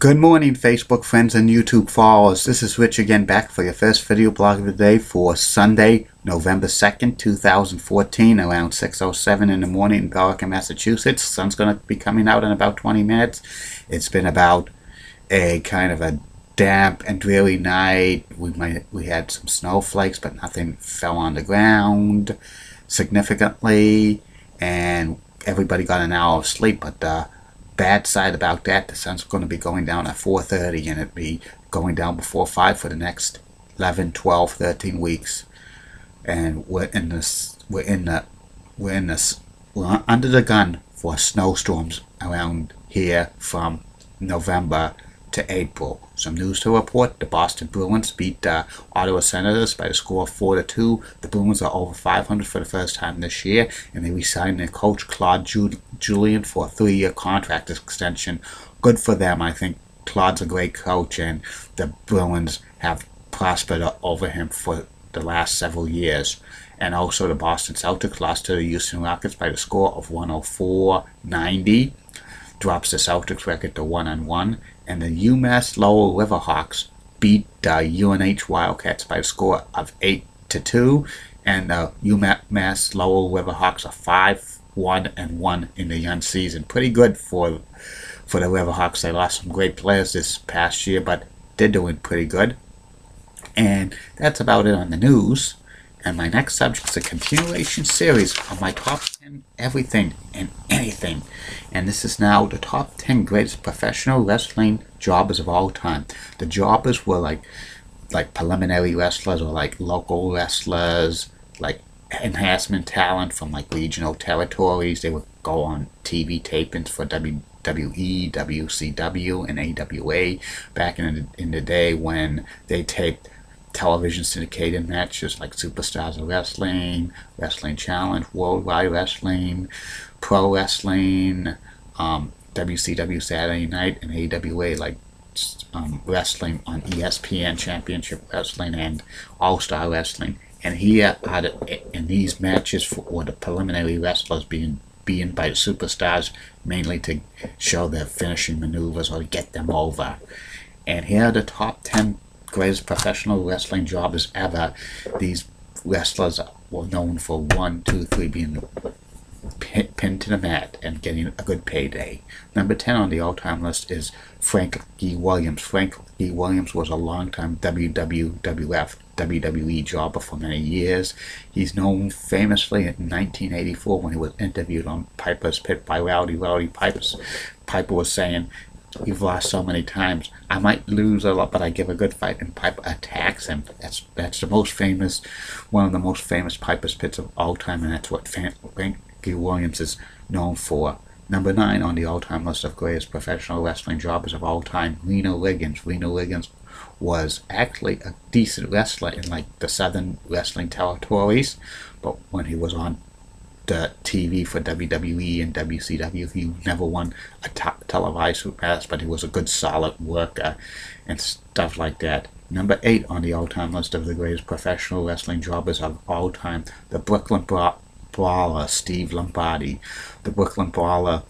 Good morning, Facebook friends and YouTube followers. This is Rich again, back for your first video blog of the day for Sunday, November 2nd, 2014, around 6:07 in the morning in Pelican, Massachusetts. The sun's going to be coming out in about 20 minutes. It's been about a kind of a damp and dreary night. We had some snowflakes, but nothing fell on the ground significantly, and everybody got an hour of sleep. But bad side about that, the sun's going to be going down at 4:30, and it'll be going down before 5 for the next 11, 12, 13 weeks. And we're under the gun for snowstorms around here from November to April. Some news to report: the Boston Bruins beat the Ottawa Senators by the score of 4-2. The Bruins are over 500 for the first time this year, and they re-signed their coach Claude Julien for a 3-year contract extension. Good for them. I think Claude's a great coach, and the Bruins have prospered over him for the last several years. And also the Boston Celtics lost to the Houston Rockets by the score of 104-90. Drops the Celtics record to 1-1, and the UMass Lowell Riverhawks beat the UNH Wildcats by a score of 8-2, and the UMass Lowell Riverhawks are 5-1-1 in the young season. Pretty good for the Riverhawks. They lost some great players this past year, but they're doing pretty good. And that's about it on the news. And my next subject is a continuation series of my top 10 everything and anything. And this is now the top 10 greatest professional wrestling jobbers of all time. The jobbers were like preliminary wrestlers, or like local wrestlers, like enhancement talent from like regional territories. They would go on TV tapings for WWE, WCW, and AWA back in the day when they taped television syndicated matches like Superstars of Wrestling, Wrestling Challenge, Worldwide Wrestling, Pro Wrestling, WCW Saturday Night, and AWA like wrestling on ESPN, Championship Wrestling, and All-Star Wrestling. And here, in these matches, were the preliminary wrestlers being by the superstars, mainly to show their finishing maneuvers or to get them over. And here are the top 10 greatest professional wrestling jobbers ever. These wrestlers were known for 1, 2, 3 being pinned to the mat and getting a good payday. Number 10 on the all-time list is Frankie Williams. Frankie Williams was a long-time WWF, WWE jobber for many years. He's known famously in 1984 when he was interviewed on Piper's Pit by Rowdy Piper. Piper was saying, "You've lost so many times. I might lose a lot, but I give a good fight." And Piper attacks him. That's the most famous, one of the most famous Piper's Pits of all time, and that's what Frankie Williams is known for. Number 9 on the all-time list of greatest professional wrestling jobbers of all time, Reno Liggins. Reno Liggins was actually a decent wrestler in like the Southern wrestling territories, but when he was on the TV for WWE and WCW, he never won a televised match, but he was a good solid worker and stuff like that. Number 8 on the all-time list of the greatest professional wrestling jobbers of all time, the Brooklyn Brawler, Steve Lombardi. The Brooklyn Brawler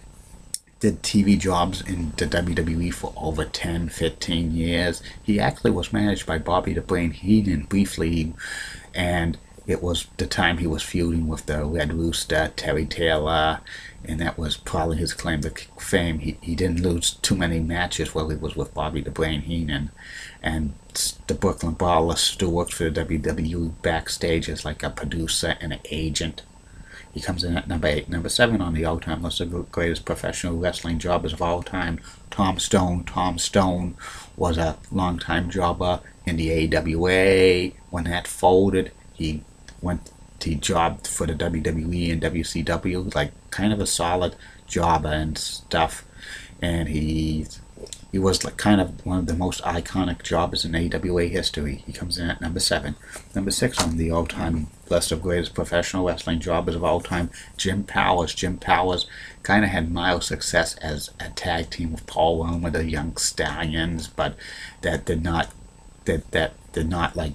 did TV jobs in the WWE for over 10, 15 years. He actually was managed by Bobby the Brain Heenan briefly, and it was the time he was feuding with the Red Rooster, Terry Taylor, and that was probably his claim to fame. He didn't lose too many matches while he was with Bobby the Brain Heenan. And the Brooklyn Brawler still works for the WWE backstage as like a producer and an agent. He comes in at number 8. Number 7 on the all-time list of the greatest professional wrestling jobbers of all time, Tom Stone. Tom Stone was a long-time jobber in the AWA. When that folded, he jobbed for the WWE and WCW, like kind of a solid jobber and stuff. And he was like kind of one of the most iconic jobbers in AWA history. He comes in at number 7. Number 6 on the all-time list of greatest professional wrestling jobbers of all time, Jim Powers. Jim Powers kind of had mild success as a tag team with Paul Roma, the Young Stallions, but that did not like,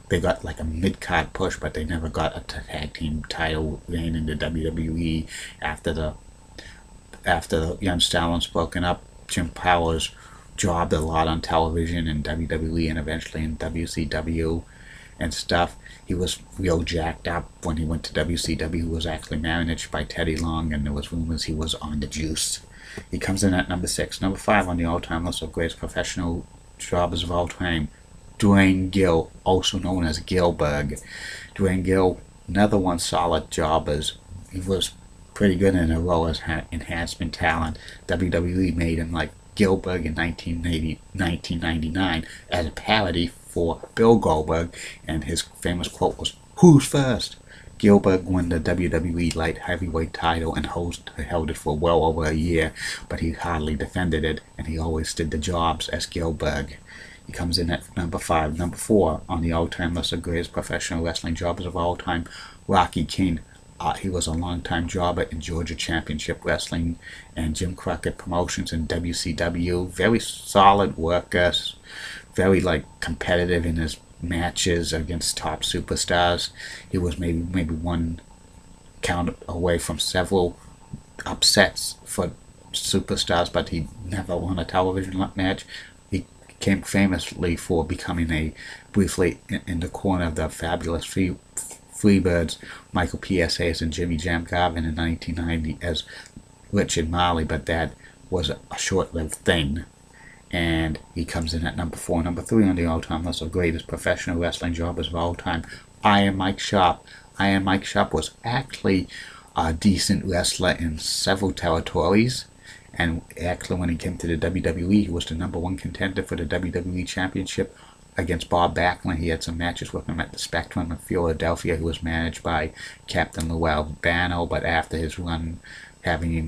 they got like a mid-card push, but they never got a tag team title reign in the WWE. After the Young Stallions broken up, Jim Powers jobbed a lot on television and WWE and eventually in WCW and stuff. He was real jacked up when he went to WCW. He was actually managed by Teddy Long, and there was rumors he was on the juice. He comes in at number 6. Number 5 on the all-time list of greatest professional jobbers of all time, Dwayne Gill, also known as Gillberg. Dwayne Gill, another one solid jobbers. He was pretty good in a role as enhancement talent. WWE made him like Gillberg in 1999 as a parody for Bill Goldberg, and his famous quote was, "Who's first?" Gillberg won the WWE light heavyweight title and held it for well over a year, but he hardly defended it, and he always did the jobs as Gillberg. He comes in at number 5. Number 4 on the all-time list of greatest professional wrestling jobbers of all time, Rocky King. He was a long-time jobber in Georgia Championship Wrestling and Jim Crockett Promotions in WCW. Very solid worker, very competitive in his matches against top superstars. He was maybe one count away from several upsets for superstars, but he never won a television match. He became famously for becoming briefly in the corner of the fabulous Freebirds, Michael P.S.A.'s and Jimmy Jam Garvin in 1990 as Richard Marley, but that was a short-lived thing. And he comes in at number 4. Number 3 on the all-time list of greatest professional wrestling jobbers of all time, Iron Mike Sharpe. Iron Mike Sharpe was actually a decent wrestler in several territories, and actually when he came to the WWE, he was the number 1 contender for the WWE Championship against Bob Backlund. He had some matches with him at the Spectrum in Philadelphia. He was managed by Captain Lou Albano, but after his run having a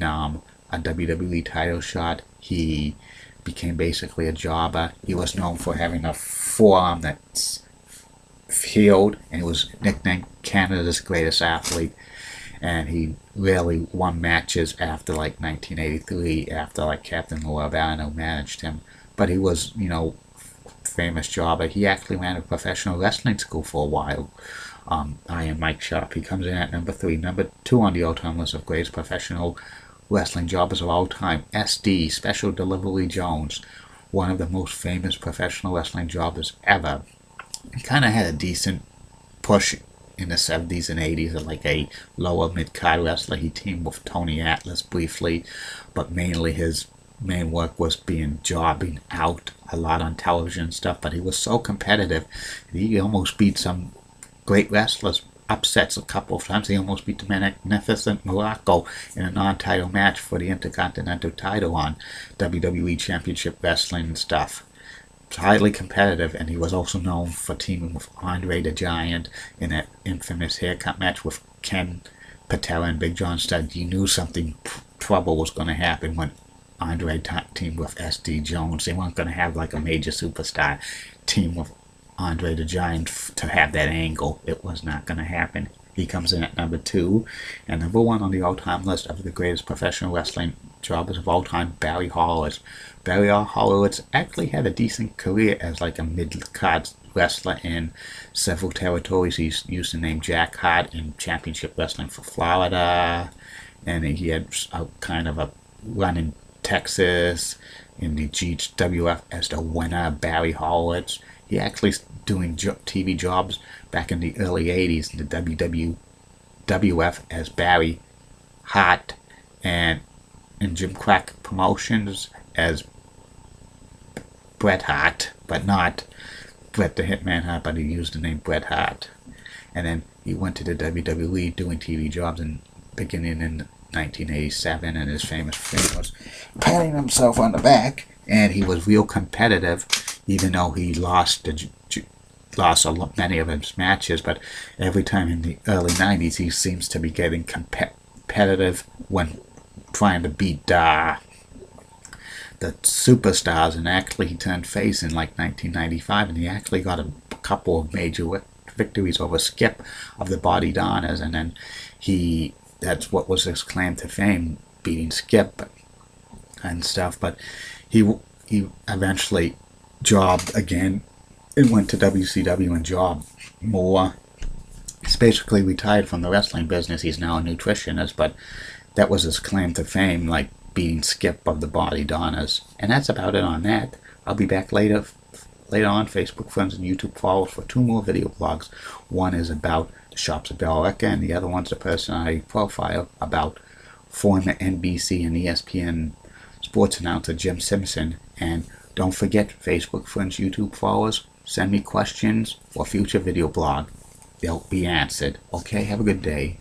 WWE title shot, he became basically a jobber. He was known for having a forearm that's healed, and he was nicknamed Canada's greatest athlete. And he rarely won matches after 1983, after Captain Lou Albano managed him. But he was, famous jobber. He actually ran a professional wrestling school for a while. Iron Mike Sharpe. He comes in at number 3. Number 2 on the all-time list of greatest professional wrestling jobbers of all time, SD, Special Delivery Jones, one of the most famous professional wrestling jobbers ever. He kind of had a decent push in the 70s and 80s as a lower mid-card wrestler. He teamed with Tony Atlas briefly, but mainly his main work was jobbing out a lot on television and stuff, but he was so competitive. He almost beat some great wrestlers, upsets a couple of times. He almost beat the Magnificent Morocco in a non-title match for the Intercontinental title on WWE Championship Wrestling and stuff. Highly competitive, and he was also known for teaming with Andre the Giant in that infamous haircut match with Ken Patera and Big John Studd. You knew something trouble was going to happen when Andre teamed with SD Jones. They weren't going to have a major superstar team with Andre the Giant to have that angle. It was not going to happen. He comes in at number 2, and number 1 on the all-time list of the greatest professional wrestling jobbers of all time, Barry Horowitz. Barry Horowitz actually had a decent career as a mid-card wrestler in several territories. He used the name Jack Hart in Championship Wrestling for Florida, and he had kind of a run in Texas in the GWF as the winner, Barry Horowitz. He actually doing TV jobs back in the early 80s in the WWF as Barry Hart, and in Jim Crockett Promotions as Bret Hart, but not Bret the Hitman Hart, but he used the name Bret Hart. And then he went to the WWE doing TV jobs beginning in 1987, and his famous thing was patting himself on the back, and he was real competitive, even though he lost many of his matches. But every time in the early 90s, he seems to be getting competitive when trying to beat the superstars, and actually he turned face in 1995, and he actually got a couple of major victories over Skip of the Body Donners, and then that's what was his claim to fame, beating Skip and stuff. But he eventually jobbed again and went to WCW and jobbed more. He's basically retired from the wrestling business. He's now a nutritionist, but that was his claim to fame. beating Skip of the Body Donners. And that's about it on that. I'll be back later on Facebook friends and YouTube followers for 2 more video blogs. One is about the shops of Billerica, and the other one's a personality profile about former NBC and ESPN sports announcer Jim Simpson. And don't forget, Facebook friends, YouTube followers, send me questions for future video blog. They'll be answered. Okay, have a good day.